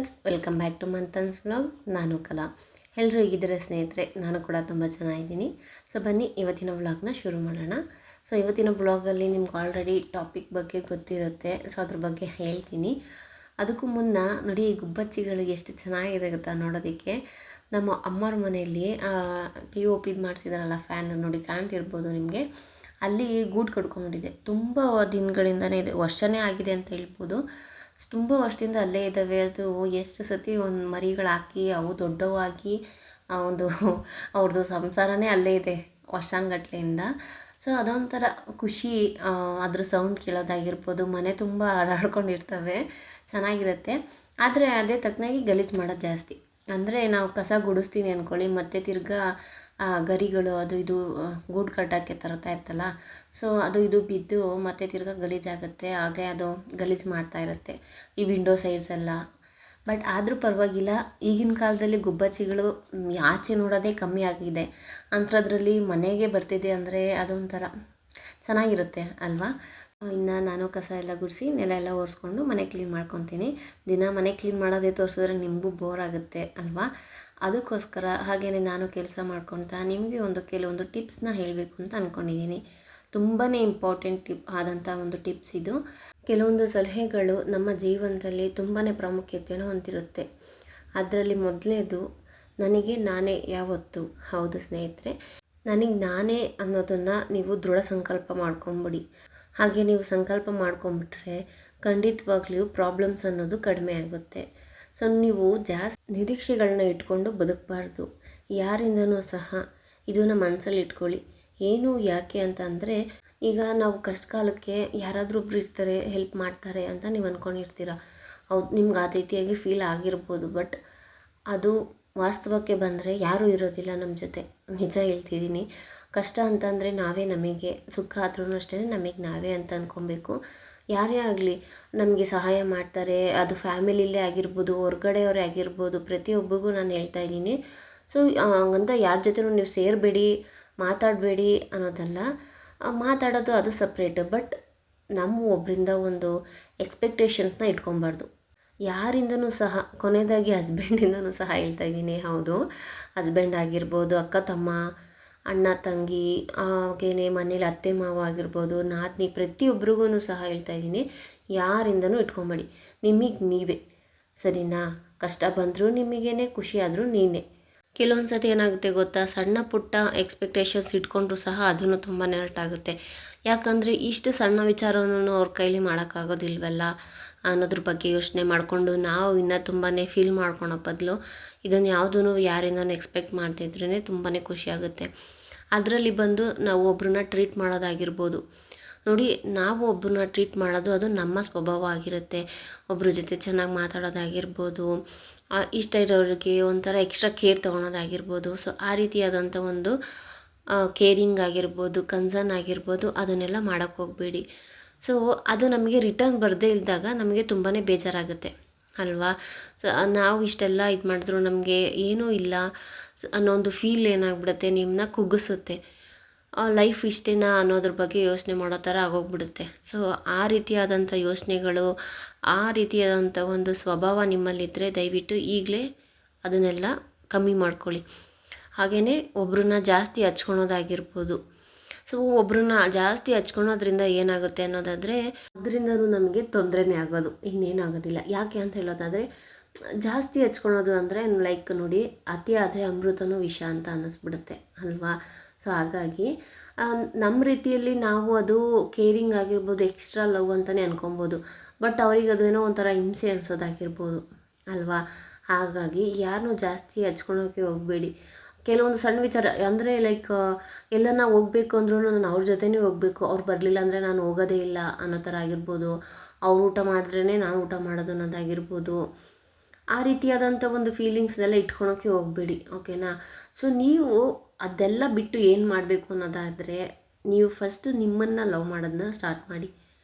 Friends, welcome back to Manthan's vlog. ನಾನು ಕಲಾ. ಎಲ್ಲರೂ ಹೇಗಿದ್ದಾರೆ ಸ್ನೇಹಿತರೆ? ನಾನು ಕೂಡ ತುಂಬ ಚೆನ್ನಾಗಿದ್ದೀನಿ. ಸೊ ಬನ್ನಿ ಇವತ್ತಿನ ವ್ಲಾಗ್ನ ಶುರು ಮಾಡೋಣ. ಸೊ ಇವತ್ತಿನ ವ್ಲಾಗಲ್ಲಿ ನಿಮ್ಗೆ ಆಲ್ರೆಡಿ ಟಾಪಿಕ್ ಬಗ್ಗೆ ಗೊತ್ತಿರುತ್ತೆ. ಸೊ ಅದ್ರ ಬಗ್ಗೆ ಹೇಳ್ತೀನಿ. ಅದಕ್ಕೂ ಮುನ್ನ ನೋಡಿ, ಈ ಗುಬ್ಬಚ್ಚಿಗಳು ಎಷ್ಟು ಚೆನ್ನಾಗಿದೆ ಗೊತ್ತಾ ನೋಡೋದಕ್ಕೆ. ನಮ್ಮ ಅಮ್ಮವ್ರ ಮನೆಯಲ್ಲಿ POP ಮಾಡಿಸಿದಾರಲ್ಲ, ಫ್ಯಾನ್ ನೋಡಿ ಕಾಣ್ತಿರ್ಬೋದು ನಿಮಗೆ. ಅಲ್ಲಿ ಗೂಡು ಕಟ್ಕೊಂಡಿದೆ. ತುಂಬ ದಿನಗಳಿಂದನೇ ಇದೆ, ವರ್ಷನೇ ಆಗಿದೆ ಅಂತ ಹೇಳ್ಬೋದು. ತುಂಬ ವರ್ಷದಿಂದ ಅಲ್ಲೇ ಇದ್ದಾವೆ. ಅದು ಎಷ್ಟು ಸತಿ ಒಂದು ಮರಿಗಳಾಕಿ ಅವು ದೊಡ್ಡವಾಗಿ ಒಂದು ಅವ್ರದ್ದು ಸಂಸಾರನೇ ಅಲ್ಲೇ ಇದೆ ವರ್ಷಾನುಗಟ್ಲೆಯಿಂದ. ಸೊ ಅದೊಂಥರ ಖುಷಿ. ಅದ್ರ ಸೌಂಡ್ ಕೇಳೋದಾಗಿರ್ಬೋದು, ಮನೆ ತುಂಬ ಹಾಡಾಡ್ಕೊಂಡಿರ್ತವೆ, ಚೆನ್ನಾಗಿರುತ್ತೆ. ಆದರೆ ಅದೇ ತಕ್ಕನಾಗಿ ಗಲೀಜು ಮಾಡೋದು ಜಾಸ್ತಿ. ಅಂದರೆ ನಾವು ಕಸ ಗುಡಿಸ್ತೀನಿ ಅಂದ್ಕೊಳ್ಳಿ, ಮತ್ತು ತಿರ್ಗಾ ಗರಿಗಳು ಅದು ಇದು ಗೂಡು ಕಟ್ಟೋಕ್ಕೆ ತರ್ತಾ ಇರ್ತಲ್ಲ, ಸೊ ಅದು ಇದು ಬಿದ್ದು ಮತ್ತೆ ತಿರ್ಗಾ ಗಲೀಜಾಗುತ್ತೆ. ಹಾಗೆ ಅದು ಗಲೀಜು ಮಾಡ್ತಾ ಇರುತ್ತೆ ಈ ವಿಂಡೋ ಸೈಡ್ಸ್ ಎಲ್ಲ. ಬಟ್ ಆದರೂ ಪರವಾಗಿಲ್ಲ, ಈಗಿನ ಕಾಲದಲ್ಲಿ ಗುಬ್ಬಚ್ಚಿಗಳು ಆಚೆ ನೋಡೋದೇ ಕಮ್ಮಿ ಆಗಿದೆ. ಅಂಥದ್ರಲ್ಲಿ ಮನೆಗೆ ಬರ್ತಿದೆ ಅಂದರೆ ಅದೊಂಥರ ಚೆನ್ನಾಗಿರುತ್ತೆ ಅಲ್ವಾ. ಇನ್ನು ನಾನು ಕಸ ಎಲ್ಲ ಗುಡಿಸಿ ನೆಲ ಎಲ್ಲ ಒರೆಸ್ಕೊಂಡು ಮನೆ ಕ್ಲೀನ್ ಮಾಡ್ಕೊತೀನಿ. ದಿನ ಮನೆ ಕ್ಲೀನ್ ಮಾಡೋದೇ ತೋರಿಸಿದ್ರೆ ನಿಮಗೂ ಬೋರ್ ಆಗುತ್ತೆ ಅಲ್ವಾ. ಅದಕ್ಕೋಸ್ಕರ ಹಾಗೆಯೇ ನಾನು ಕೆಲಸ ಮಾಡ್ಕೊತಾ ನಿಮಗೆ ಕೆಲವೊಂದು ಟಿಪ್ಸ್ನ ಹೇಳಬೇಕು ಅಂತ ಅಂದ್ಕೊಂಡಿದ್ದೀನಿ. ತುಂಬಾ ಇಂಪಾರ್ಟೆಂಟ್ ಟಿಪ್ ಆದಂಥ ಒಂದು ಟಿಪ್ಸ್ ಇದು. ಕೆಲವೊಂದು ಸಲಹೆಗಳು ನಮ್ಮ ಜೀವನದಲ್ಲಿ ತುಂಬಾ ಪ್ರಾಮುಖ್ಯತೆಯನ್ನು ಹೊಂದಿರುತ್ತೆ. ಅದರಲ್ಲಿ ಮೊದಲನೇದು, ನನಗೆ ನಾನೇ ಯಾವತ್ತು. ಹೌದು ಸ್ನೇಹಿತರೆ, ನನಗೆ ನಾನೇ ಅನ್ನೋದನ್ನು ನೀವು ದೃಢ ಸಂಕಲ್ಪ ಮಾಡ್ಕೊಂಬಿಡಿ. ಹಾಗೆ ನೀವು ಸಂಕಲ್ಪ ಮಾಡ್ಕೊಂಬಿಟ್ರೆ ಖಂಡಿತವಾಗ್ಲೂ ಪ್ರಾಬ್ಲಮ್ಸ್ ಅನ್ನೋದು ಕಡಿಮೆ ಆಗುತ್ತೆ. ಸೊ ನೀವು ಜಾಸ್ತಿ ನಿರೀಕ್ಷೆಗಳನ್ನ ಇಟ್ಕೊಂಡು ಬದುಕಬಾರ್ದು ಯಾರಿಂದನೂ ಸಹ. ಇದನ್ನು ಮನಸ್ಸಲ್ಲಿ ಇಟ್ಕೊಳ್ಳಿ. ಏನು ಯಾಕೆ ಅಂತ ಅಂದರೆ, ಈಗ ನಾವು ಕಷ್ಟ ಕಾಲಕ್ಕೆ ಯಾರಾದರೂ ಒಬ್ರು ಇರ್ತಾರೆ, ಹೆಲ್ಪ್ ಮಾಡ್ತಾರೆ ಅಂತ ನೀವು ಅಂದ್ಕೊಂಡಿರ್ತೀರ. ಹೌದು, ನಿಮ್ಗೆ ಆ ರೀತಿಯಾಗಿ ಫೀಲ್ ಆಗಿರ್ಬೋದು. ಬಟ್ ಅದು ವಾಸ್ತವಕ್ಕೆ ಬಂದರೆ ಯಾರೂ ಇರೋದಿಲ್ಲ ನಮ್ಮ ಜೊತೆ. ನಿಜ ಹೇಳ್ತಿದ್ದೀನಿ. ಕಷ್ಟ ಅಂತಂದರೆ ನಾವೇ, ನಮಗೆ ಸುಖ ಆದ್ರೂ ಅಷ್ಟೇ ನಮಗೆ ನಾವೇ ಅಂತ ಅಂದ್ಕೊಬೇಕು. ಯಾರೇ ಆಗಲಿ ನಮಗೆ ಸಹಾಯ ಮಾಡ್ತಾರೆ. ಅದು ಫ್ಯಾಮಿಲಿಲೇ ಆಗಿರ್ಬೋದು, ಹೊರ್ಗಡೆಯವರೇ ಆಗಿರ್ಬೋದು, ಪ್ರತಿಯೊಬ್ಬರಿಗೂ ನಾನು ಹೇಳ್ತಾ ಇದ್ದೀನಿ. ಸೊ ಹಂಗಂತ ಯಾರ ಜೊತೆನೂ ನೀವು ಸೇರಬೇಡಿ, ಮಾತಾಡಬೇಡಿ ಅನ್ನೋದಲ್ಲ. ಮಾತಾಡೋದು ಅದು ಸಪ್ರೇಟ್. ಬಟ್ ನಮ್ಮ ಒಬ್ಬರಿಂದ ಒಂದು ಎಕ್ಸ್ಪೆಕ್ಟೇಷನ್ಸ್ನ ಇಟ್ಕೊಬಾರ್ದು ಯಾರಿಂದನೂ ಸಹ. ಕೊನೆಯದಾಗಿ ಹಸ್ಬೆಂಡಿಂದನೂ ಸಹ ಹೇಳ್ತಾ ಇದ್ದೀನಿ. ಹೌದು, ಹಸ್ಬೆಂಡ್ ಆಗಿರ್ಬೋದು, ಅಕ್ಕ ತಮ್ಮ, ಅಣ್ಣ ತಂಗಿ, ಹಾಗೇನೆ ಮನೇಲಿ ಅತ್ತೆ ಮಾವ ಆಗಿರ್ಬೋದು, ನಾದಿನಿ, ಪ್ರತಿಯೊಬ್ಬರಿಗೂ ಸಹ ಹೇಳ್ತಾ ಇದ್ದೀನಿ, ಯಾರಿಂದನೂ ಇಟ್ಕೊಬೇಡಿ. ನಿಮಗೆ ನೀವೇ, ಸರಿನಾ? ಕಷ್ಟ ಬಂದರೂ ನಿಮಗೇನೆ, ಖುಷಿ ಆದರೂ ನೀನೇ. ಕೆಲವೊಂದು ಸತಿ ಏನಾಗುತ್ತೆ ಗೊತ್ತಾ, ಸಣ್ಣ ಪುಟ್ಟ ಎಕ್ಸ್ಪೆಕ್ಟೇಷನ್ಸ್ ಇಟ್ಕೊಂಡ್ರೂ ಸಹ ಅದನ್ನು ತುಂಬಾ ಹರ್ಟ್ ಆಗುತ್ತೆ. ಯಾಕಂದರೆ ಇಷ್ಟು ಸಣ್ಣ ವಿಚಾರವನ್ನು ಅವ್ರ ಕೈಲಿ ಮಾಡೋಕ್ಕಾಗೋದಿಲ್ವಲ್ಲ ಅನ್ನೋದ್ರ ಬಗ್ಗೆ ಯೋಚನೆ ಮಾಡಿಕೊಂಡು ನಾವು ಇನ್ನೂ ತುಂಬಾ ಫೀಲ್ ಮಾಡ್ಕೊಳೋ ಬದಲು ಇದನ್ನು ಯಾವುದೂ ಯಾರಿಂದನೂ ಎಕ್ಸ್ಪೆಕ್ಟ್ ಮಾಡ್ತಿದ್ರೇ ತುಂಬಾ ಖುಷಿಯಾಗುತ್ತೆ. ಅದರಲ್ಲಿ ಬಂದು ನಾವು ಒಬ್ಬರನ್ನ ಟ್ರೀಟ್ ಮಾಡೋದಾಗಿರ್ಬೋದು. ನೋಡಿ, ನಾವು ಒಬ್ಬರನ್ನ ಟ್ರೀಟ್ ಮಾಡೋದು ಅದು ನಮ್ಮ ಸ್ವಭಾವ ಆಗಿರುತ್ತೆ. ಒಬ್ಬರ ಜೊತೆ ಚೆನ್ನಾಗಿ ಮಾತಾಡೋದಾಗಿರ್ಬೋದು, ಇಷ್ಟ ಇರೋರಿಗೆ ಒಂಥರ ಎಕ್ಸ್ಟ್ರಾ ಕೇರ್ ತೊಗೊಳೋದಾಗಿರ್ಬೋದು. ಸೊ ಆ ರೀತಿಯಾದಂಥ ಒಂದು ಕೇರಿಂಗ್ ಆಗಿರ್ಬೋದು, ಕನ್ಸರ್ನ್ ಆಗಿರ್ಬೋದು, ಅದನ್ನೆಲ್ಲ ಮಾಡೋಕ್ಕೆ ಹೋಗಬೇಡಿ. ಸೊ ಅದು ನಮಗೆ ರಿಟರ್ನ್ ಬರದೇ ಇದ್ದಾಗ ನಮಗೆ ತುಂಬಾ ಬೇಜಾರಾಗುತ್ತೆ ಅಲ್ವಾ. ಸೊ ನಾವು ಇಷ್ಟೆಲ್ಲ ಇದು ಮಾಡಿದ್ರು ನಮಗೆ ಏನೂ ಇಲ್ಲ ಅನ್ನೋ ಒಂದು ಫೀಲ್ ಏನಾಗ್ಬಿಡುತ್ತೆ, ನಿಮ್ಮನ್ನ ಕುಗ್ಗಿಸುತ್ತೆ. ಲೈಫ್ ಇಷ್ಟೇನಾ ಅನ್ನೋದ್ರ ಬಗ್ಗೆ ಯೋಚನೆ ಮಾಡೋ ಥರ ಆಗೋಗ್ಬಿಡುತ್ತೆ. ಸೊ ಆ ರೀತಿಯಾದಂಥ ಯೋಚನೆಗಳು, ಆ ರೀತಿಯಾದಂಥ ಒಂದು ಸ್ವಭಾವ ನಿಮ್ಮಲ್ಲಿದ್ದರೆ ದಯವಿಟ್ಟು ಈಗಲೇ ಅದನ್ನೆಲ್ಲ ಕಮ್ಮಿ ಮಾಡ್ಕೊಳ್ಳಿ. ಹಾಗೆಯೇ ಒಬ್ರನ್ನ ಜಾಸ್ತಿ ಹಚ್ಕೊಳೋದಾಗಿರ್ಬೋದು. ಸೊ ಒಬ್ರನ್ನ ಜಾಸ್ತಿ ಹಚ್ಕೊಳೋದ್ರಿಂದ ಏನಾಗುತ್ತೆ ಅನ್ನೋದಾದರೆ, ಅದರಿಂದನೂ ನಮಗೆ ತೊಂದರೆನೇ ಆಗೋದು, ಇನ್ನೇನಾಗೋದಿಲ್ಲ. ಯಾಕೆ ಅಂತ ಹೇಳೋದಾದರೆ, ಜಾಸ್ತಿ ಹಚ್ಕೊಳೋದು ಅಂದರೆ ಲೈಕ್ ನೋಡಿ, ಅತಿ ಆದರೆ ಅಮೃತನೂ ವಿಷ ಅಂತ ಅನ್ನಿಸ್ಬಿಡುತ್ತೆ ಅಲ್ವಾ. ಸೊ ಹಾಗಾಗಿ ನಮ್ಮ ರೀತಿಯಲ್ಲಿ ನಾವು ಅದು ಕೇರಿಂಗ್ ಆಗಿರ್ಬೋದು, ಎಕ್ಸ್ಟ್ರಾ ಲವ್ ಅಂತಲೇ ಅನ್ಕೊಬೋದು. ಬಟ್ ಅವ್ರಿಗೆ ಅದೇನೋ ಒಂಥರ ಹಿಂಸೆ ಅನ್ಸೋದಾಗಿರ್ಬೋದು ಅಲ್ವಾ. ಹಾಗಾಗಿ ಯಾರನ್ನೂ ಜಾಸ್ತಿ ಹಚ್ಕೊಳೋಕ್ಕೆ ಹೋಗಬೇಡಿ. ಕೆಲವೊಂದು ಸಣ್ಣ ವಿಚಾರ ಅಂದರೆ ಲೈಕ್ ಎಲ್ಲನ ಹೋಗಬೇಕು ಅಂದ್ರೂ ನಾನು ಅವ್ರ ಜೊತೆನೇ ಹೋಗಬೇಕು, ಅವ್ರು ಬರಲಿಲ್ಲ ಅಂದರೆ ನಾನು ಹೋಗೋದೇ ಇಲ್ಲ ಅನ್ನೋ ಥರ ಆಗಿರ್ಬೋದು. ಅವ್ರು ಊಟ ಮಾಡಿದ್ರೇ ನಾನು ಊಟ ಮಾಡೋದು ಅನ್ನೋದಾಗಿರ್ಬೋದು. ಆ ರೀತಿಯಾದಂಥ ಒಂದು ಫೀಲಿಂಗ್ಸ್ನೆಲ್ಲ ಇಟ್ಕೊಳೋಕ್ಕೆ ಹೋಗಬೇಡಿ, ಓಕೆನಾ. ಸೊ ನೀವು ಅದೆಲ್ಲ ಬಿಟ್ಟು ಏನು ಮಾಡಬೇಕು ಅನ್ನೋದಾದರೆ, ನೀವು ಫಸ್ಟು ನಿಮ್ಮನ್ನು ಲವ್ ಮಾಡೋದನ್ನ ಸ್ಟಾರ್ಟ್ ಮಾಡಿ.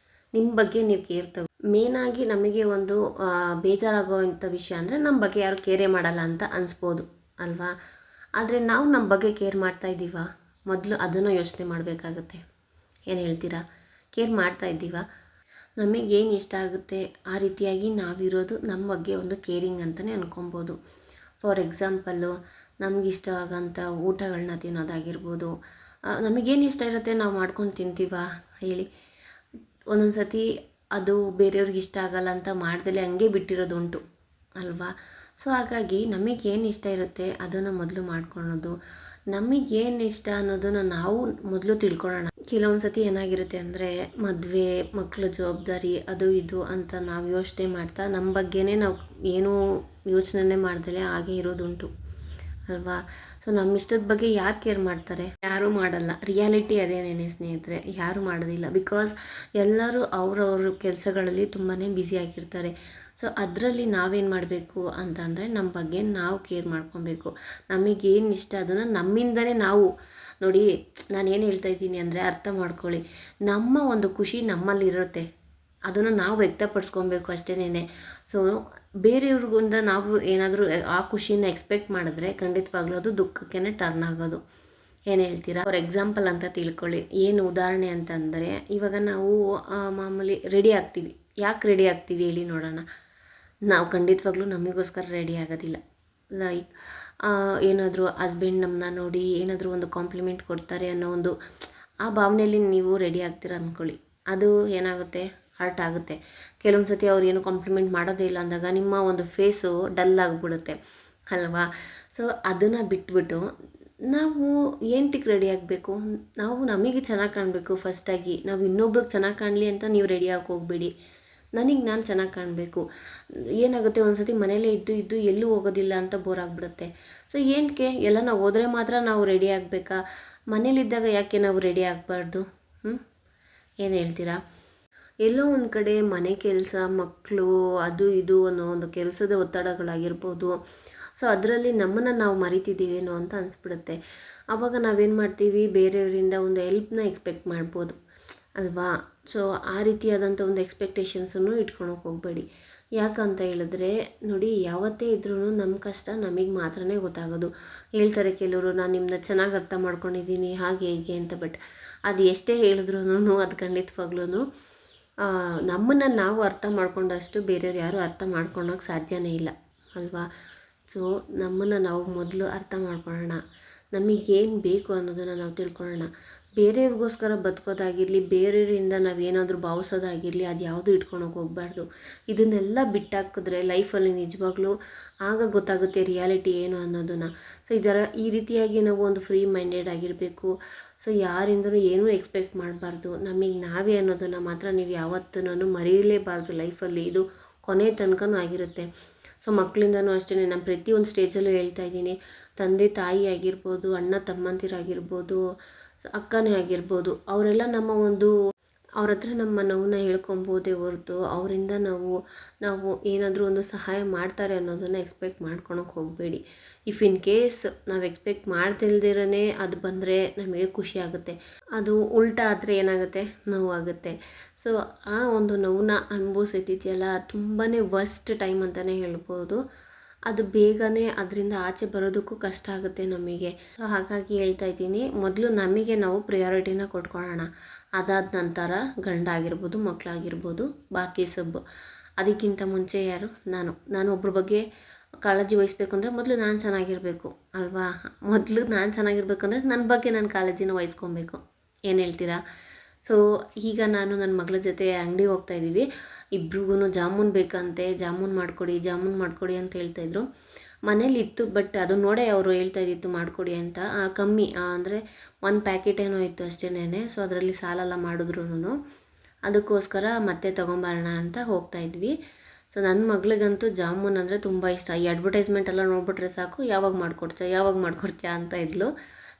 ನಿಮ್ಮ ಬಗ್ಗೆ ನೀವು ಕೇರ್ ಮೇನಾಗಿ ನಮಗೆ ಒಂದು ಬೇಜಾರಾಗೋವಂಥ ವಿಷಯ ಅಂದರೆ, ನಮ್ಮ ಬಗ್ಗೆ ಯಾರು ಕೇರೇ ಮಾಡಲ್ಲ ಅಂತ ಅನಿಸ್ಬೋದು ಅಲ್ವಾ. ಆದರೆ ನಾವು ನಮ್ಮ ಬಗ್ಗೆ ಕೇರ್ ಮಾಡ್ತಾ ಇದ್ದೀವಾ? ಮೊದಲು ಅದನ್ನು ಯೋಚನೆ ಮಾಡಬೇಕಾಗತ್ತೆ. ಏನು ಹೇಳ್ತೀರಾ? ಕೇರ್ ಮಾಡ್ತಾ ಇದ್ದೀವಾ? ನಮಗೇನು ಇಷ್ಟ ಆಗುತ್ತೆ ಆ ರೀತಿಯಾಗಿ ನಾವಿರೋದು ನಮ್ಮ ಬಗ್ಗೆ ಒಂದು ಕೇರಿಂಗ್ ಅಂತಲೇ ಅನ್ಕೊಬೋದು. For example ನಮಗಿಷ್ಟವಾಗಂಥ ಊಟಗಳನ್ನ ತಿನ್ನೋದಾಗಿರ್ಬೋದು. ನಮಗೇನು ಇಷ್ಟ ಇರುತ್ತೆ ನಾವು ಮಾಡ್ಕೊಂಡು ತಿಂತೀವಾ ಹೇಳಿ? ಒಂದೊಂದು ಸತಿ ಅದು ಬೇರೆಯವ್ರಿಗೆ ಇಷ್ಟ ಆಗಲ್ಲ ಅಂತ ಮಾಡ್ದಲೇ ಹಂಗೆ ಬಿಟ್ಟಿರೋದುಂಟು ಅಲ್ವಾ? ಸೊ ಹಾಗಾಗಿ ನಮಗೇನು ಇಷ್ಟ ಇರುತ್ತೆ ಅದನ್ನು ಮೊದಲು ಮಾಡ್ಕೊಳೋದು, ನಮಗೇನು ಇಷ್ಟ ಅನ್ನೋದನ್ನು ನಾವು ಮೊದಲು ತಿಳ್ಕೊಳ್ಳೋಣ. ಕೆಲವೊಂದು ಸತಿ ಏನಾಗಿರುತ್ತೆ ಅಂದರೆ ಮದುವೆ, ಮಕ್ಕಳ ಜವಾಬ್ದಾರಿ, ಅದು ಇದು ಅಂತ ನಾವು ಯೋಚನೆ ಮಾಡ್ತಾ ನಮ್ಮ ಬಗ್ಗೆನೇ ನಾವು ಏನೂ ಯೋಚನೆ ಮಾಡ್ದಲೇ ಹಾಗೆ ಇರೋದುಂಟು ಅಲ್ವಾ? ಸೊ ನಮ್ಮ ಇಷ್ಟದ ಬಗ್ಗೆ ಯಾರು ಕೇರ್ ಮಾಡ್ತಾರೆ? ಯಾರೂ ಮಾಡಲ್ಲ. ರಿಯಾಲಿಟಿ ಅದೇನೇನೆ ಸ್ನೇಹಿತರೆ, ಯಾರೂ ಮಾಡೋದಿಲ್ಲ. ಬಿಕಾಸ್ ಎಲ್ಲರೂ ಅವ್ರವ್ರ ಕೆಲಸಗಳಲ್ಲಿ ತುಂಬಾ ಬ್ಯುಸಿ ಆಗಿರ್ತಾರೆ. ಸೊ ಅದರಲ್ಲಿ ನಾವೇನು ಮಾಡಬೇಕು ಅಂತಂದರೆ ನಮ್ಮ ಬಗ್ಗೆ ನಾವು ಕೇರ್ ಮಾಡ್ಕೊಬೇಕು. ನಮಗೇನು ಇಷ್ಟ ಅದನ್ನು ನಮ್ಮಿಂದಲೇ ನಾವು ನೋಡಿ. ನಾನೇನು ಹೇಳ್ತಾ ಇದ್ದೀನಿ ಅಂದರೆ ಅರ್ಥ ಮಾಡ್ಕೊಳ್ಳಿ. ನಮ್ಮ ಒಂದು ಖುಷಿ ನಮ್ಮಲ್ಲಿರುತ್ತೆ, ಅದನ್ನು ನಾವು ವ್ಯಕ್ತಪಡಿಸ್ಕೊಬೇಕು ಅಷ್ಟೇನೆ. ಸೊ ಬೇರೆಯವ್ರಿಗಿಂದ ನಾವು ಏನಾದರೂ ಆ ಖುಷಿನ ಎಕ್ಸ್ಪೆಕ್ಟ್ ಮಾಡಿದ್ರೆ ಖಂಡಿತವಾಗ್ಲೂ ಅದು ದುಃಖಕ್ಕೆ ಟರ್ನ್ ಆಗೋದು. ಏನು ಹೇಳ್ತೀರಾ? ಫಾರ್ ಎಕ್ಸಾಂಪಲ್ ಅಂತ ತಿಳ್ಕೊಳ್ಳಿ. ಏನು ಉದಾಹರಣೆ ಅಂತಂದರೆ, ಇವಾಗ ನಾವು ಮಾಮೂಲಿ ರೆಡಿ ಆಗ್ತೀವಿ. ಯಾಕೆ ರೆಡಿ ಆಗ್ತೀವಿ ಹೇಳಿ ನೋಡೋಣ? ನಾವು ಖಂಡಿತವಾಗ್ಲೂ ನಮಗೋಸ್ಕರ ರೆಡಿ ಆಗೋದಿಲ್ಲ. ಲೈಕ್ ಏನಾದರೂ ಹಸ್ಬೆಂಡ್ ನಮ್ಮನ್ನ ನೋಡಿ ಏನಾದರೂ ಒಂದು ಕಾಂಪ್ಲಿಮೆಂಟ್ ಕೊಡ್ತಾರೆ ಅನ್ನೋ ಒಂದು ಆ ಭಾವನೆಯಲ್ಲಿ ನೀವು ರೆಡಿ ಆಗ್ತೀರ ಅಂದ್ಕೊಳ್ಳಿ. ಅದು ಏನಾಗುತ್ತೆ, ಹರ್ಟ್ ಆಗುತ್ತೆ. ಕೆಲವೊಂದು ಸತಿ ಅವ್ರು ಏನು ಕಾಂಪ್ಲಿಮೆಂಟ್ ಮಾಡೋದೇ ಇಲ್ಲ ಅಂದಾಗ ನಿಮ್ಮ ಒಂದು ಫೇಸು ಡಲ್ ಆಗಿಬಿಡುತ್ತೆ ಅಲ್ವಾ? ಸೊ ಅದನ್ನು ಬಿಟ್ಬಿಟ್ಟು ನಾವು ಏನಕ್ಕೆ ರೆಡಿ ಆಗಬೇಕು? ನಾವು ನಮಗೆ ಚೆನ್ನಾಗಿ ಕಾಣಬೇಕು. ಫಸ್ಟಾಗಿ ನಾವು ಇನ್ನೊಬ್ರಿಗೆ ಚೆನ್ನಾಗಿ ಕಾಣಲಿ ಅಂತ ನೀವು ರೆಡಿಯಾಗಿ ಹೋಗಬೇಡಿ. ನನಗೆ ನಾನು ಚೆನ್ನಾಗಿ ಕಾಣಬೇಕು. ಏನಾಗುತ್ತೆ, ಒಂದು ಸತಿ ಮನೇಲೇ ಇದ್ದು ಎಲ್ಲೂ ಹೋಗೋದಿಲ್ಲ ಅಂತ ಬೋರ್ ಆಗಿಬಿಡುತ್ತೆ. ಸೊ ಏನಕ್ಕೆ ಎಲ್ಲ ನಾವು ಹೋದರೆ ಮಾತ್ರ ನಾವು ರೆಡಿ ಆಗಬೇಕಾ? ಮನೇಲಿದ್ದಾಗ ಯಾಕೆ ನಾವು ರೆಡಿ ಆಗಬಾರ್ದು? ಏನು ಹೇಳ್ತೀರಾ? ಎಲ್ಲೋ ಒಂದು ಕಡೆ ಮನೆ ಕೆಲಸ, ಮಕ್ಕಳು, ಅದು ಇದು ಅನ್ನೋ ಒಂದು ಕೆಲಸದ ಒತ್ತಡಗಳಾಗಿರ್ಬೋದು. ಸೊ ಅದರಲ್ಲಿ ನಮ್ಮನ್ನು ನಾವು ಮರಿತಿದ್ದೀವೇನೋ ಅಂತ ಅನಿಸ್ಬಿಡುತ್ತೆ. ಆವಾಗ ನಾವೇನು ಮಾಡ್ತೀವಿ, ಬೇರೆಯವರಿಂದ ಒಂದು ಹೆಲ್ಪ್ನ ಎಕ್ಸ್ಪೆಕ್ಟ್ ಮಾಡ್ಬೋದು ಅಲ್ವಾ? ಸೊ ಆ ರೀತಿಯಾದಂಥ ಒಂದು ಎಕ್ಸ್ಪೆಕ್ಟೇಷನ್ಸನ್ನು ಇಟ್ಕೊಳಕ್ಕೆ ಹೋಗಬೇಡಿ. ಯಾಕಂತ ಹೇಳಿದ್ರೆ ನೋಡಿ, ಯಾವತ್ತೇ ಇದ್ರೂ ನಮ್ಮ ಕಷ್ಟ ನಮಗೆ ಮಾತ್ರನೇ ಗೊತ್ತಾಗೋದು. ಹೇಳ್ತಾರೆ ಕೆಲವರು, ನಾನು ನಿಮ್ಮನ್ನ ಚೆನ್ನಾಗಿ ಅರ್ಥ ಮಾಡ್ಕೊಂಡಿದ್ದೀನಿ ಹಾಗೆ ಹೀಗೆ ಅಂತ. ಬಟ್ ಅದು ಎಷ್ಟೇ ಹೇಳಿದ್ರೂ ಅದು ಖಂಡಿತವಾಗ್ಲೂ ನಮ್ಮನ್ನು ನಾವು ಅರ್ಥ ಮಾಡ್ಕೊಂಡಷ್ಟು ಬೇರೆಯವ್ರು ಯಾರೂ ಅರ್ಥ ಮಾಡ್ಕೊಳಕ್ಕೆ ಸಾಧ್ಯನೇ ಇಲ್ಲ ಅಲ್ವಾ? ಸೊ ನಮ್ಮನ್ನು ನಾವು ಮೊದಲು ಅರ್ಥ ಮಾಡ್ಕೊಳ್ಳೋಣ. ನಮಗೇನು ಬೇಕು ಅನ್ನೋದನ್ನು ನಾವು ತಿಳ್ಕೊಳ್ಳೋಣ. ಬೇರೆಯವ್ರಿಗೋಸ್ಕರ ಬದುಕೋದಾಗಿರಲಿ, ಬೇರೆಯವರಿಂದ ನಾವೇನಾದರೂ ಭಾವಿಸೋದಾಗಿರಲಿ, ಅದು ಯಾವುದೂ ಇಟ್ಕೊಳಕ್ಕೆ ಹೋಗಬಾರ್ದು. ಇದನ್ನೆಲ್ಲ ಬಿಟ್ಟಾಕಿದ್ರೆ ಲೈಫಲ್ಲಿ ನಿಜವಾಗ್ಲೂ ಆಗ ಗೊತ್ತಾಗುತ್ತೆ ರಿಯಾಲಿಟಿ ಏನು ಅನ್ನೋದನ್ನು. ಸೊ ಈ ರೀತಿಯಾಗಿ ನಾವು ಒಂದು ಫ್ರೀ ಮೈಂಡೆಡ್ ಆಗಿರಬೇಕು. ಸೊ ಯಾರಿಂದಲೂ ಏನೂ ಎಕ್ಸ್ಪೆಕ್ಟ್ ಮಾಡಬಾರ್ದು. ನಮಗೆ ನಾವೇ ಅನ್ನೋದನ್ನು ಮಾತ್ರ ನೀವು ಯಾವತ್ತೂ ಮರೀಲೇಬಾರ್ದು ಲೈಫಲ್ಲಿ. ಇದು ಕೊನೆ ತನಕನೂ ಆಗಿರುತ್ತೆ. ಸೊ ಮಕ್ಕಳಿಂದನೂ ಅಷ್ಟೇ, ನಾನು ಪ್ರತಿಯೊಂದು ಸ್ಟೇಜಲ್ಲೂ ಹೇಳ್ತಾ ಇದ್ದೀನಿ. ತಂದೆ ತಾಯಿ ಆಗಿರ್ಬೋದು, ಅಣ್ಣ ತಮ್ಮಂದಿರಾಗಿರ್ಬೋದು, ಅಕ್ಕನೇ ಆಗಿರ್ಬೋದು, ಅವರೆಲ್ಲ ನಮ್ಮ ಒಂದು ಅವ್ರ ಹತ್ರ ನಮ್ಮ ನೋವನ್ನ ಹೇಳ್ಕೊಬೋದೇ ಹೊರತು ಅವರಿಂದ ನಾವು ಏನಾದರೂ ಒಂದು ಸಹಾಯ ಮಾಡ್ತಾರೆ ಅನ್ನೋದನ್ನು ಎಕ್ಸ್ಪೆಕ್ಟ್ ಮಾಡ್ಕೊಳಕ್ಕೆ ಹೋಗಬೇಡಿ. ಇಫ್ ಇನ್ ಕೇಸ್ ನಾವು ಎಕ್ಸ್ಪೆಕ್ಟ್ ಮಾಡ್ತಿಲ್ದಿರೇ ಅದು ಬಂದರೆ ನಮಗೆ ಖುಷಿ ಆಗುತ್ತೆ. ಅದು ಉಲ್ಟಾ ಆದರೆ ಏನಾಗುತ್ತೆ, ನೋವಾಗುತ್ತೆ. ಸೊ ಆ ಒಂದು ನೋವನ್ನ ಅನುಭವಿಸಿದ್ಯಲ್ಲ, ತುಂಬಾ ವರ್ಸ್ಟ್ ಟೈಮ್ ಅಂತಲೇ ಹೇಳ್ಬೋದು. ಅದು ಬೇಗನೆ ಅದರಿಂದ ಆಚೆ ಬರೋದಕ್ಕೂ ಕಷ್ಟ ಆಗುತ್ತೆ ನಮಗೆ. ಸೊ ಹಾಗಾಗಿ ಹೇಳ್ತಾ ಇದ್ದೀನಿ, ಮೊದಲು ನಮಗೆ ನಾವು ಪ್ರಿಯಾರಿಟಿನ ಕೊಟ್ಕೊಳ್ಳೋಣ. ಅದಾದ ನಂತರ ಗಂಡ ಆಗಿರ್ಬೋದು, ಮಕ್ಕಳಾಗಿರ್ಬೋದು, ಬಾಕಿ ಸಬ್ಬು. ಅದಕ್ಕಿಂತ ಮುಂಚೆ ಯಾರು? ನಾನು ಒಬ್ಬರ ಬಗ್ಗೆ ಕಾಳಜಿ ವಹಿಸ್ಬೇಕು ಅಂದರೆ ಮೊದಲು ನಾನು ಚೆನ್ನಾಗಿರಬೇಕು ಅಲ್ವಾ? ಮೊದಲು ನಾನು ಚೆನ್ನಾಗಿರ್ಬೇಕಂದ್ರೆ ನನ್ನ ಬಗ್ಗೆ ನಾನು ಕಾಳಜಿನ ವಹಿಸ್ಕೊಬೇಕು. ಏನು ಹೇಳ್ತೀರಾ? ಸೊ ಈಗ ನಾನು ನನ್ನ ಮಗಳ ಜೊತೆ ಅಂಗಡಿಗೆ ಹೋಗ್ತಾಯಿದ್ದೀವಿ. ಇಬ್ರಿಗೂ ಜಾಮೂನ್ ಬೇಕಂತೆ, ಜಾಮೂನ್ ಮಾಡಿಕೊಡಿ ಅಂತ ಹೇಳ್ತಾಯಿದ್ರು. ಮನೇಲಿತ್ತು, ಬಟ್ ಅದು ನೋಡೇ ಅವರು ಹೇಳ್ತಾಯಿದ್ದಿತ್ತು ಮಾಡಿಕೊಡಿ ಅಂತ. ಕಮ್ಮಿ ಅಂದರೆ 1 ಪ್ಯಾಕೆಟ್ ಏನೋ ಇತ್ತು ಅಷ್ಟೇನೆ. ಸೊ ಅದರಲ್ಲಿ ಸಾಲೆಲ್ಲ ಮಾಡಿದ್ರು. ಅದಕ್ಕೋಸ್ಕರ ಮತ್ತೆ ತೊಗೊಂಬರೋಣ ಅಂತ ಹೋಗ್ತಾಯಿದ್ವಿ. ಸೊ ನನ್ನ ಮಗಳಿಗಂತೂ ಜಾಮೂನ್ ಅಂದರೆ ತುಂಬ ಇಷ್ಟ. ಈ ಅಡ್ವರ್ಟೈಸ್ಮೆಂಟ್ ಎಲ್ಲ ನೋಡ್ಬಿಟ್ರೆ ಸಾಕು, ಯಾವಾಗ ಮಾಡಿಕೊಡ್ತೀಯಾ ಅಂತ ಇದ್ಲು.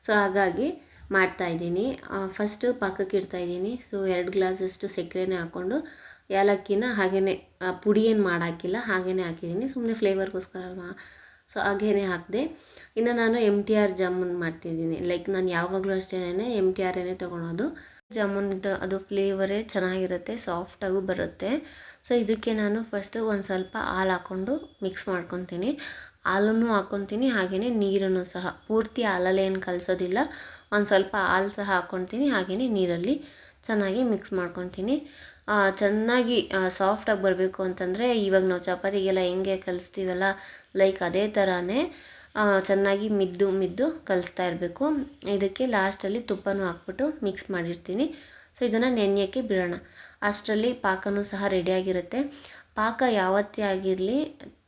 ಸೊ ಹಾಗಾಗಿ ಮಾಡ್ತಾಯಿದ್ದೀನಿ. ಫಸ್ಟು ಪಾಕಕ್ಕೆ ಇಡ್ತಾಯಿದ್ದೀನಿ. ಸೊ 2 ಗ್ಲಾಸಷ್ಟು ಸಕ್ಕರೆನೇ ಹಾಕ್ಕೊಂಡು, ಏಲಕ್ಕಿನ ಹಾಗೆಯೇ ಪುಡಿ ಏನು ಮಾಡಾಕಿಲ್ಲ, ಹಾಗೆಯೇ ಹಾಕಿದ್ದೀನಿ, ಸುಮ್ಮನೆ ಫ್ಲೇವರ್ಗೋಸ್ಕರ ಅಲ್ವಾ. ಸೊ ಹಾಗೇ ಹಾಕಿದೆ. ಇನ್ನು ನಾನು MTR ಜಾಮೂನ್ ಮಾಡ್ತಿದ್ದೀನಿ. ಲೈಕ್ ನಾನು ಯಾವಾಗಲೂ ಅಷ್ಟೇನೆ MTRನೇ ತೊಗೊಳೋದು. ಜಾಮೂನ್ದು ಅದು ಫ್ಲೇವರೇ ಚೆನ್ನಾಗಿರುತ್ತೆ, ಸಾಫ್ಟಾಗೂ ಬರುತ್ತೆ. ಸೊ ಇದಕ್ಕೆ ನಾನು ಫಸ್ಟು ಒಂದು ಸ್ವಲ್ಪ ಹಾಲು ಹಾಕ್ಕೊಂಡು ಮಿಕ್ಸ್ ಮಾಡ್ಕೊತೀನಿ. ಹಾಲನ್ನು ಹಾಕ್ಕೊತೀನಿ, ಹಾಗೆಯೇ ನೀರನ್ನು ಸಹ. ಪೂರ್ತಿ ಹಾಲಲ್ಲೇ ಏನು ಕಲಸೋದಿಲ್ಲ, ಒಂದು ಸ್ವಲ್ಪ ಹಾಲು ಸಹ ಹಾಕ್ಕೊತೀನಿ, ಹಾಗೆಯೇ ನೀರಲ್ಲಿ ಚೆನ್ನಾಗಿ ಮಿಕ್ಸ್ ಮಾಡ್ಕೊತೀನಿ. ಚೆನ್ನಾಗಿ ಸಾಫ್ಟಾಗಿ ಬರಬೇಕು ಅಂತಂದರೆ ಇವಾಗ ನಾವು ಚಪಾತಿಗೆಲ್ಲ ಹೆಂಗೆ ಕಲಿಸ್ತೀವಲ್ಲ ಲೈಕ್ ಅದೇ ಥರನೇ ಚೆನ್ನಾಗಿ ಮಿದ್ದು ಕಲಿಸ್ತಾ ಇರಬೇಕು. ಇದಕ್ಕೆ ಲಾಸ್ಟಲ್ಲಿ ತುಪ್ಪನೂ ಹಾಕ್ಬಿಟ್ಟು ಮಿಕ್ಸ್ ಮಾಡಿರ್ತೀನಿ. ಸೊ ಇದನ್ನು ನೆನೆಯೋಕ್ಕೆ ಬಿಡೋಣ. ಅಷ್ಟರಲ್ಲಿ ಪಾಕನೂ ಸಹ ರೆಡಿಯಾಗಿರುತ್ತೆ. ಪಾಕ ಯಾವತ್ತೇ ಆಗಿರಲಿ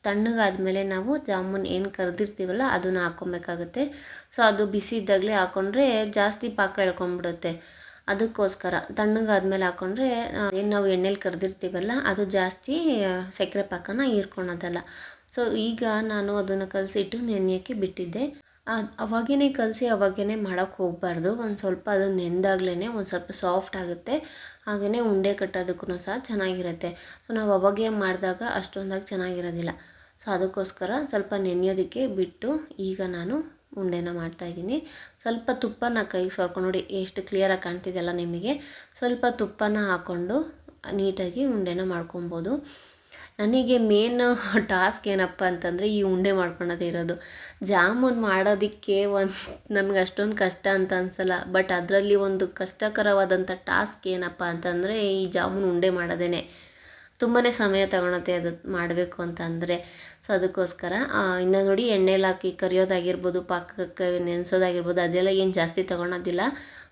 ತಣ್ಣಗಾದ್ಮೇಲೆ ನಾವು ಜಾಮೂನ್ ಏನು ಕರೆದಿರ್ತೀವಲ್ಲ ಅದನ್ನು ಹಾಕ್ಕೊಬೇಕಾಗುತ್ತೆ. ಸೊ ಅದು ಬಿಸಿ ಇದ್ದಾಗಲೇ ಹಾಕ್ಕೊಂಡ್ರೆ ಜಾಸ್ತಿ ಪಾಕ ಎಳ್ಕೊಂಡ್ಬಿಡುತ್ತೆ. ಅದಕ್ಕೋಸ್ಕರ ತಣ್ಣಗಾದ್ಮೇಲೆ ಹಾಕ್ಕೊಂಡ್ರೆ ಏನು ನಾವು ಎಣ್ಣೆಲಿ ಕರೆದಿರ್ತೀವಲ್ಲ ಅದು ಜಾಸ್ತಿ ಸಕ್ಕರೆ ಪಾಕನ ಹೀರ್ಕೊಳೋದಲ್ಲ. ಸೊ ಈಗ ನಾನು ಅದನ್ನು ಕಲಸಿಟ್ಟು ನೆನೆಯೋಕ್ಕೆ ಬಿಟ್ಟಿದ್ದೆ. ಅವಾಗೇ ಕಲಸಿ ಅವಾಗೇ ಮಾಡೋಕ್ಕೆ ಹೋಗಬಾರ್ದು. ಒಂದು ಸ್ವಲ್ಪ ಅದು ನೆಂದಾಗ್ಲೇ ಒಂದು ಸ್ವಲ್ಪ ಸಾಫ್ಟ್ ಆಗುತ್ತೆ. ಹಾಗೆಯೇ ಉಂಡೆ ಕಟ್ಟೋದಕ್ಕೂ ಸಹ ಚೆನ್ನಾಗಿರುತ್ತೆ. ಸೊ ನಾವು ಅವಾಗೇ ಮಾಡಿದಾಗ ಅಷ್ಟೊಂದಾಗಿ ಚೆನ್ನಾಗಿರೋದಿಲ್ಲ. ಸೊ ಅದಕ್ಕೋಸ್ಕರ ಸ್ವಲ್ಪ ನೆನೆಯೋದಕ್ಕೆ ಬಿಟ್ಟು ಈಗ ನಾನು ಉಂಡೆನ ಮಾಡ್ತಾಯಿದ್ದೀನಿ. ಸ್ವಲ್ಪ ತುಪ್ಪನ ಕೈಗೆ ಸವರ್ಕೊಂಡು ನೋಡಿ ಎಷ್ಟು ಕ್ಲಿಯರಾಗಿ ಕಾಣ್ತಿದೆಯಲ್ಲ ನಿಮಗೆ. ಸ್ವಲ್ಪ ತುಪ್ಪನ ಹಾಕ್ಕೊಂಡು ನೀಟಾಗಿ ಉಂಡೆನ ಮಾಡ್ಕೊಬೋದು. ನನಗೆ ಮೇನ್ ಟಾಸ್ಕ್ ಏನಪ್ಪ ಅಂತಂದರೆ ಈ ಉಂಡೆ ಮಾಡ್ಕೊಳೋದೇ ಇರೋದು. ಜಾಮೂನ್ ಮಾಡೋದಕ್ಕೆ ನನಗೆ ಅಷ್ಟೊಂದು ಕಷ್ಟ ಅಂತ ಅನಿಸಲ್ಲ. ಬಟ್ ಅದರಲ್ಲಿ ಒಂದು ಕಷ್ಟಕರವಾದಂಥ ಟಾಸ್ಕ್ ಏನಪ್ಪ ಅಂತಂದರೆ ಈ ಜಾಮೂನ್ ಉಂಡೆ ಮಾಡೋದೇ. ತುಂಬಾ ಸಮಯ ತಗೊಳುತ್ತೆ ಅದು ಮಾಡಬೇಕು ಅಂತ ಅಂದರೆ. ಸೊ ಅದಕ್ಕೋಸ್ಕರ ಇನ್ನು ನೋಡಿ ಎಣ್ಣೆಲಿ ಹಾಕಿ ಕರಿಯೋದಾಗಿರ್ಬೋದು, ಪಾಕಕ್ಕೆ ನೆನೆಸೋದಾಗಿರ್ಬೋದು ಅದೆಲ್ಲ ಏನು ಜಾಸ್ತಿ ತೊಗೊಳೋದಿಲ್ಲ.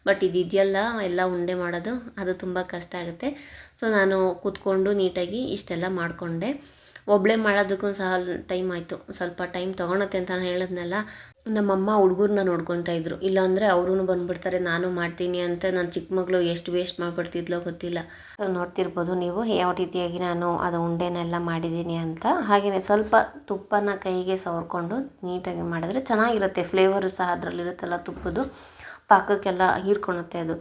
ಬಟ್ ಇದೆಯಲ್ಲ ಎಲ್ಲ ಉಂಡೆ ಮಾಡೋದು ಅದು ತುಂಬ ಕಷ್ಟ ಆಗುತ್ತೆ. ಸೊ ನಾನು ಕೂತ್ಕೊಂಡು ನೀಟಾಗಿ ಇಷ್ಟೆಲ್ಲ ಮಾಡಿಕೊಂಡೆ. ಒಬ್ಬಳೇ ಮಾಡೋದಕ್ಕೂ ಸಹ ಟೈಮ್ ಆಯಿತು. ಸ್ವಲ್ಪ ಟೈಮ್ ತೊಗೊಳತ್ತೆ ಅಂತ ನಾನು ಹೇಳಿದ್ನಲ್ಲ. ನಮ್ಮಮ್ಮ ಹುಡುಗರನ್ನ ನೋಡ್ಕೊತಾ ಇದ್ರು. ಇಲ್ಲಾಂದರೆ ಅವರೂ ಬಂದುಬಿಡ್ತಾರೆ ನಾನು ಮಾಡ್ತೀನಿ ಅಂತ. ನನ್ನ ಚಿಕ್ಕ ಮಗಳು ಎಷ್ಟು ವೇಸ್ಟ್ ಮಾಡಿಬಿಡ್ತಿದ್ಲೋ ಗೊತ್ತಿಲ್ಲ. ಸೊ ನೋಡ್ತಿರ್ಬೋದು ನೀವು ಯಾವ ರೀತಿಯಾಗಿ ನಾನು ಅದು ಉಂಡೆನೆಲ್ಲ ಮಾಡಿದ್ದೀನಿ ಅಂತ. ಹಾಗೆಯೇ ಸ್ವಲ್ಪ ತುಪ್ಪನ ಕೈಗೆ ಸವರ್ಕೊಂಡು ನೀಟಾಗಿ ಮಾಡಿದ್ರೆ ಚೆನ್ನಾಗಿರುತ್ತೆ. ಫ್ಲೇವರು ಸಹ ಅದರಲ್ಲಿರುತ್ತಲ್ಲ ತುಪ್ಪದ್ದು, ಪಾಕಕ್ಕೆಲ್ಲ ಹೀರ್ಕೊಳುತ್ತೆ ಅದು.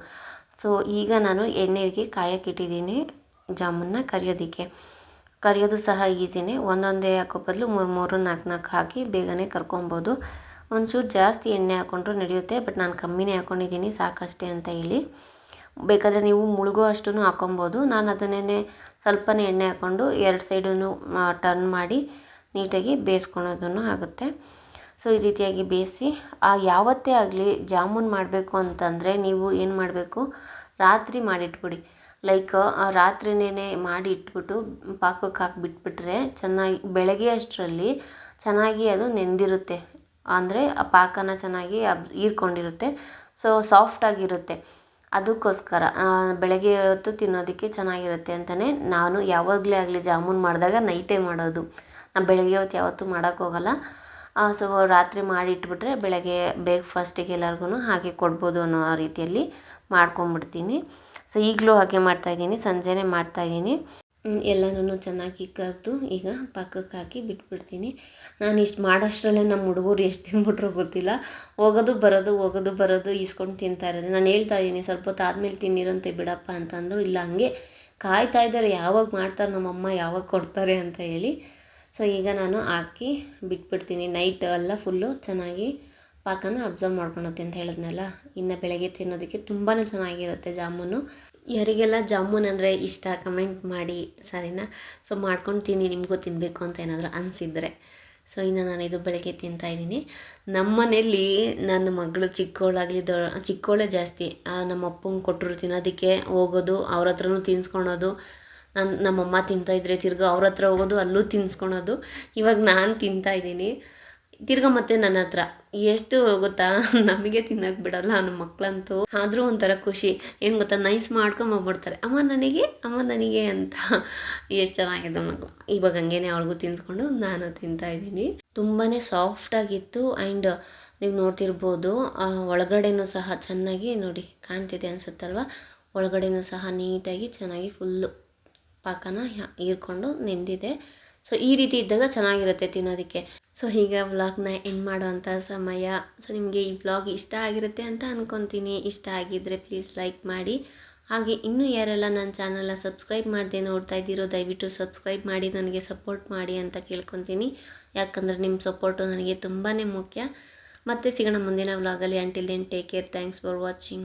ಸೊ ಈಗ ನಾನು ಎಣ್ಣೆಗೆ ಕಾಯಕ್ಕಿಟ್ಟಿದ್ದೀನಿ ಜಾಮೂನ್ನ ಕರಿಯೋದಕ್ಕೆ. ಕರಿಯೋದು ಸಹ ಈಸಿನೇ. ಒಂದೊಂದೇ ಹಾಕೋ ಬದಲು 3 4 ಹಾಕಿ ಬೇಗನೆ ಕರ್ಕೊಬೋದು. ಒಂಚೂರು ಜಾಸ್ತಿ ಎಣ್ಣೆ ಹಾಕ್ಕೊಂಡ್ರೂ ನಡೆಯುತ್ತೆ. ಬಟ್ ನಾನು ಕಮ್ಮಿನೇ ಹಾಕ್ಕೊಂಡಿದ್ದೀನಿ ಸಾಕಷ್ಟೇ ಅಂತ ಹೇಳಿ. ಬೇಕಾದರೆ ನೀವು ಮುಳುಗೋ ಅಷ್ಟೂ ಹಾಕ್ಕೊಬೋದು. ನಾನು ಅದನ್ನೇ ಸ್ವಲ್ಪನೇ ಎಣ್ಣೆ ಹಾಕ್ಕೊಂಡು 2 ಸೈಡೂ ಟರ್ನ್ ಮಾಡಿ ನೀಟಾಗಿ ಬೇಯಿಸ್ಕೊಳೋದನ್ನು ಆಗುತ್ತೆ. ಸೊ ಈ ರೀತಿಯಾಗಿ ಬೇಯಿಸಿ ಯಾವತ್ತೇ ಆಗಲಿ ಜಾಮೂನ್ ಮಾಡಬೇಕು ಅಂತಂದರೆ ನೀವು ಏನು ಮಾಡಬೇಕು, ರಾತ್ರಿ ಮಾಡಿಟ್ಬಿಡಿ. ಲೈಕ್ ರಾತ್ರಿನೇ ಮಾಡಿ ಇಟ್ಬಿಟ್ಟು ಪಾಕಕ್ಕೆ ಹಾಕಿಬಿಟ್ಬಿಟ್ರೆ ಚೆನ್ನಾಗಿ ಬೆಳಗ್ಗೆ ಅಷ್ಟರಲ್ಲಿ ಚೆನ್ನಾಗಿ ಅದು ನೆಂದಿರುತ್ತೆ. ಅಂದರೆ ಆ ಪಾಕನ ಚೆನ್ನಾಗಿ ಹೀರ್ಕೊಂಡಿರುತ್ತೆ. ಸೊ ಸಾಫ್ಟಾಗಿರುತ್ತೆ. ಅದಕ್ಕೋಸ್ಕರ ಬೆಳಗ್ಗೆ ಹೊತ್ತು ತಿನ್ನೋದಕ್ಕೆ ಚೆನ್ನಾಗಿರುತ್ತೆ ಅಂತಲೇ ನಾನು ಯಾವಾಗಲೇ ಆಗಲಿ ಜಾಮೂನ್ ಮಾಡಿದಾಗ ನೈಟೇ ಮಾಡೋದು. ನಾನು ಬೆಳಗ್ಗೆ ಹೊತ್ತು ಯಾವತ್ತೂ ಮಾಡೋಕ್ಕೋಗಲ್ಲ. ಸೊ ರಾತ್ರಿ ಮಾಡಿಟ್ಬಿಟ್ರೆ ಬೆಳಗ್ಗೆ ಬ್ರೇಕ್ಫಾಸ್ಟಿಗೆ ಎಲ್ಲರಿಗೂ ಹಾಗೆ ಕೊಡ್ಬೋದು ಅನ್ನೋ ರೀತಿಯಲ್ಲಿ ಮಾಡ್ಕೊಂಬಿಡ್ತೀನಿ. ಸೊ ಈಗಲೂ ಹಾಗೆ ಮಾಡ್ತಾಯಿದ್ದೀನಿ, ಸಂಜೆನೇ ಮಾಡ್ತಾಯಿದ್ದೀನಿ. ಎಲ್ಲನೂ ಚೆನ್ನಾಗಿ ಕರೆದು ಈಗ ಪಾಕಕ್ಕೆ ಹಾಕಿ ಬಿಟ್ಬಿಡ್ತೀನಿ. ನಾನು ಇಷ್ಟು ಮಾಡೋಷ್ಟರಲ್ಲೇ ನಮ್ಮ ಹುಡುಗರು ಎಷ್ಟು ತಿಂದ್ಬಿಟ್ರೋ ಗೊತ್ತಿಲ್ಲ. ಹೋಗೋದು ಬರೋದು ಈಸ್ಕೊಂಡು ತಿಂತಾ ಇರೋದು. ನಾನು ಹೇಳ್ತಾ ಇದ್ದೀನಿ ಸ್ವಲ್ಪ ಹೊತ್ತು ಆದಮೇಲೆ ತಿನ್ನಿರಂತೆ ಬಿಡಪ್ಪ ಅಂತಂದರು. ಇಲ್ಲ ಹಂಗೆ ಕಾಯ್ತಾ ಇದ್ದಾರೆ ಯಾವಾಗ ಮಾಡ್ತಾರೆ ನಮ್ಮಮ್ಮ, ಯಾವಾಗ ಕೊಡ್ತಾರೆ ಅಂತ ಹೇಳಿ. ಸೊ ಈಗ ನಾನು ಹಾಕಿ ಬಿಟ್ಬಿಡ್ತೀನಿ. ನೈಟ್ ಎಲ್ಲ ಫುಲ್ಲು ಚೆನ್ನಾಗಿ ಪಾಕನ ಅಬ್ಸರ್ವ್ ಮಾಡ್ಕೊಳುತ್ತೆ ಅಂತ ಹೇಳಿದ್ನಲ್ಲ. ಇನ್ನು ಬೆಳಗ್ಗೆ ತಿನ್ನೋದಕ್ಕೆ ತುಂಬಾ ಚೆನ್ನಾಗಿರುತ್ತೆ ಜಾಮೂನು. ಯಾರಿಗೆಲ್ಲ ಜಾಮೂನ್ ಅಂದರೆ ಇಷ್ಟ ಕಮೆಂಟ್ ಮಾಡಿ ಸರಿನಾ. ಸೊ ಮಾಡ್ಕೊಂಡು ತಿನ್ನಿ, ನಿಮಗೂ ತಿನ್ನಬೇಕು ಅಂತ ಏನಾದರೂ ಅನಿಸಿದರೆ. ಸೊ ಇನ್ನು ನಾನು ಇದು ಬೆಳಗ್ಗೆ ತಿಂತಾಯಿದ್ದೀನಿ. ನಮ್ಮ ಮನೇಲಿ ನನ್ನ ಮಗಳು ಚಿಕ್ಕವಳೇ ಜಾಸ್ತಿ. ನಮ್ಮ ಅಪ್ಪಂಗೆ ಕೊಟ್ಟರು ತಿನ್ನೋದಕ್ಕೆ ಹೋಗೋದು, ಅವ್ರ ಹತ್ರನೂ ತಿನ್ನಿಸ್ಕೊಳೋದು. ನಮ್ಮಮ್ಮ ತಿಂತಾಯಿದ್ರೆ ತಿರ್ಗಿ ಅವ್ರ ಹತ್ರ ಹೋಗೋದು, ಅಲ್ಲೂ ತಿನ್ನಿಸ್ಕೊಳೋದು. ಇವಾಗ ನಾನು ತಿಂತಾಯಿದ್ದೀನಿ ತಿರ್ಗಿ ಮತ್ತೆ ನನ್ನ ಹತ್ರ. ಎಷ್ಟು ಗೊತ್ತಾ, ನಮಗೆ ತಿನ್ನೋಕೆ ಬಿಡೋಲ್ಲ ನಮ್ಮ ಮಕ್ಕಳಂತೂ. ಆದರೂ ಒಂಥರ ಖುಷಿ. ಏನು ಗೊತ್ತಾ, ನೈಸ್ ಮಾಡ್ಕೊಂಬರ್ತಾರೆ, ಅಮ್ಮ ನನಗೆ ಅಂತ. ಎಷ್ಟು ಚೆನ್ನಾಗಿದೆ ಮಕ್ಕಳು. ಇವಾಗ ಹಂಗೇನೆ ಅವಳಿಗೂ ತಿನ್ನಿಸ್ಕೊಂಡು ನಾನು ತಿಂತಾಯಿದ್ದೀನಿ. ತುಂಬಾ ಸಾಫ್ಟಾಗಿತ್ತು. ಆ್ಯಂಡ್ ನೀವು ನೋಡ್ತಿರ್ಬೋದು ಒಳಗಡೆನೂ ಸಹ ಚೆನ್ನಾಗಿ ನೋಡಿ ಕಾಣ್ತಿದೆ ಅನಿಸುತ್ತಲ್ವ. ಒಳಗಡೆನೂ ಸಹ ನೀಟಾಗಿ ಚೆನ್ನಾಗಿ ಫುಲ್ಲು ಪಾಕನ ಹೀರ್ಕೊಂಡು ನೆಂದಿದೆ. ಸೊ ಈ ರೀತಿ ಇದ್ದಾಗ ಚೆನ್ನಾಗಿರುತ್ತೆ ತಿನ್ನೋದಕ್ಕೆ. ಸೊ ಈಗ ವ್ಲಾಗ್ನ ಎಂಡ್ ಮಾಡೋವಂಥ ಸಮಯ. ಸೊ ನಿಮಗೆ ಈ ವ್ಲಾಗ್ ಇಷ್ಟ ಆಗಿರುತ್ತೆ ಅಂತ ಅಂದ್ಕೊತೀನಿ. ಇಷ್ಟ ಆಗಿದ್ದರೆ ಪ್ಲೀಸ್ ಲೈಕ್ ಮಾಡಿ. ಹಾಗೆ ಇನ್ನೂ ಯಾರೆಲ್ಲ ನನ್ನ ಚಾನಲ್ನ ಸಬ್ಸ್ಕ್ರೈಬ್ ಮಾಡದೆ ನೋಡ್ತಾ ಇದ್ದೀರೋ ದಯವಿಟ್ಟು ಸಬ್ಸ್ಕ್ರೈಬ್ ಮಾಡಿ ನನಗೆ ಸಪೋರ್ಟ್ ಮಾಡಿ ಅಂತ ಕೇಳ್ಕೊತೀನಿ. ಯಾಕಂದರೆ ನಿಮ್ಮ ಸಪೋರ್ಟು ನನಗೆ ತುಂಬಾ ಮುಖ್ಯ. ಮತ್ತೆ ಸಿಗೋಣ ಮುಂದಿನ ವ್ಲಾಗಲ್ಲಿ. Until then take care. Thanks for watching.